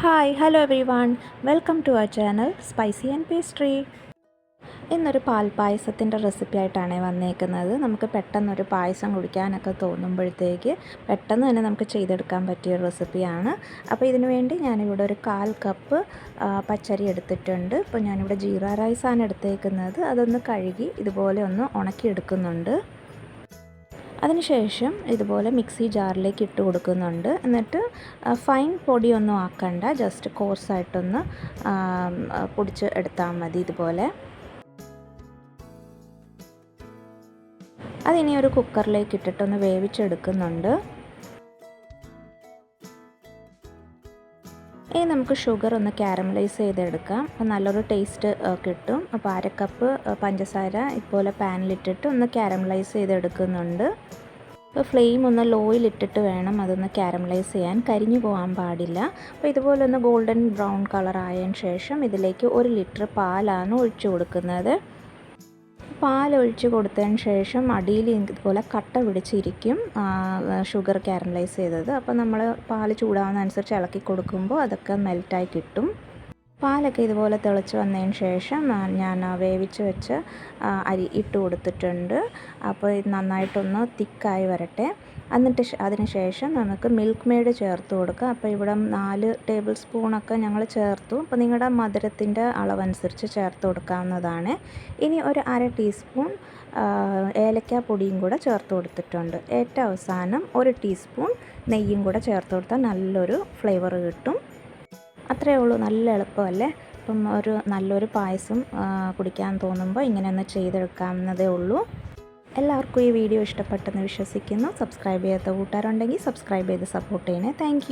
Hi hello everyone, welcome to our channel spicy and pastry. ഇന്നൊരു പാൽപ്പായസത്തിൻ്റെ recipe ആയിട്ടാണ് വന്നേക്കുന്നത്. നമുക്ക് പെട്ടെന്നൊരു പായസം കുടിക്കാനൊക്കെ തോന്നുമ്പോഴത്തേക്ക് പെട്ടെന്ന് തന്നെ നമുക്ക് ചെയ്തെടുക്കാൻ പറ്റിയ റെസിപ്പിയാണ്. അപ്പോൾ ഇതിനു വേണ്ടി ഞാനിവിടെ ഒരു 1/4 കപ്പ് പച്ചരി എടുത്തിട്ടുണ്ട്. ഇപ്പോൾ ഞാനിവിടെ ജീര റൈസാണ് എടുത്തേക്കുന്നത്. അതൊന്ന് കഴുകി ഇതുപോലെ ഒന്ന് ഉണക്കിയെടുക്കുന്നുണ്ട്. അതിനുശേഷം ഇതുപോലെ മിക്സി ജാറിലേക്ക് ഇട്ട് കൊടുക്കുന്നുണ്ട്. എന്നിട്ട് ഫൈൻ പൊടിയൊന്നും ആക്കണ്ട, ജസ്റ്റ് കോഴ്സായിട്ടൊന്ന് പൊടിച്ച് എടുത്താൽ മതി ഇതുപോലെ. അതിനി ഒരു കുക്കറിലേക്ക് ഇട്ടിട്ടൊന്ന് വേവിച്ചെടുക്കുന്നുണ്ട്. ഇനി നമുക്ക് ഷുഗർ ഒന്ന് കാരമലൈസ് ചെയ്തെടുക്കാം. അപ്പോൾ നല്ലൊരു ടേസ്റ്റ് കിട്ടും. അപ്പോൾ 1/2 കപ്പ് പഞ്ചസാര ഇതുപോലെ പാനിലിട്ടിട്ട് ഒന്ന് കാരമലൈസ് ചെയ്തെടുക്കുന്നുണ്ട്. അപ്പോൾ ഫ്ലെയിം ഒന്ന് ലോയിലിട്ടിട്ട് വേണം അതൊന്ന് കാരമലൈസ് ചെയ്യാൻ, കരിഞ്ഞു പോകാൻ പാടില്ല. അപ്പോൾ ഇതുപോലെ ഒന്ന് ഗോൾഡൻ ബ്രൗൺ കളർ ആയതിന് ശേഷം ഇതിലേക്ക് 1 ലിറ്റർ പാലാണ് ഒഴിച്ചു കൊടുക്കുന്നത്. പാലൊഴിച്ച് കൊടുത്തതിന് ശേഷം അടിയിൽ ഇതുപോലെ കട്ട പിടിച്ചിരിക്കും ഷുഗർ കാരമലൈസ് ചെയ്തത്. അപ്പോൾ നമ്മൾ പാൽ ചൂടാവുന്നതനുസരിച്ച് ഇളക്കി കൊടുക്കുമ്പോൾ അതൊക്കെ മെൽറ്റായി കിട്ടും. പാലൊക്കെ ഇതുപോലെ തിളച്ച് വന്നതിന് ശേഷം ഞാൻ വേവിച്ച് വെച്ച് അരി ഇട്ട് കൊടുത്തിട്ടുണ്ട്. അപ്പോൾ ഇത് നന്നായിട്ടൊന്ന് തിക്കായി വരട്ടെ. എന്നിട്ട് അതിന് ശേഷം നമുക്ക് മിൽക്ക് മെയ്ഡ് ചേർത്ത് കൊടുക്കുക. അപ്പോൾ ഇവിടെ 4 ടേബിൾ സ്പൂണൊക്കെ ഞങ്ങൾ ചേർത്തു. അപ്പോൾ നിങ്ങളുടെ മധുരത്തിൻ്റെ അളവനുസരിച്ച് ചേർത്ത് കൊടുക്കാവുന്നതാണ്. ഇനി ഒരു 1/2 ടീസ്പൂൺ ഏലക്കാപ്പൊടിയും കൂടെ ചേർത്ത് കൊടുത്തിട്ടുണ്ട്. ഏറ്റവും അവസാനം 1 ടീസ്പൂൺ നെയ്യും കൂടെ ചേർത്ത് കൊടുത്താൽ നല്ലൊരു ഫ്ലേവർ കിട്ടും. അത്രയേ ഉള്ളൂ, നല്ല എളുപ്പമല്ലേ. അപ്പം നല്ലൊരു പായസം കുടിക്കാൻ തോന്നുമ്പോൾ ഇങ്ങനെ ഒന്ന് ചെയ്തെടുക്കാവുന്നതേ ഉള്ളൂ. എല്ലാവർക്കും ഈ വീഡിയോ ഇഷ്ടപ്പെട്ടെന്ന് വിശ്വസിക്കുന്നു. സബ്സ്ക്രൈബ് ചെയ്യാത്ത കൂട്ടുകാരുണ്ടെങ്കിൽ സബ്സ്ക്രൈബ് ചെയ്ത് സപ്പോർട്ട് ചെയ്യണേ. താങ്ക്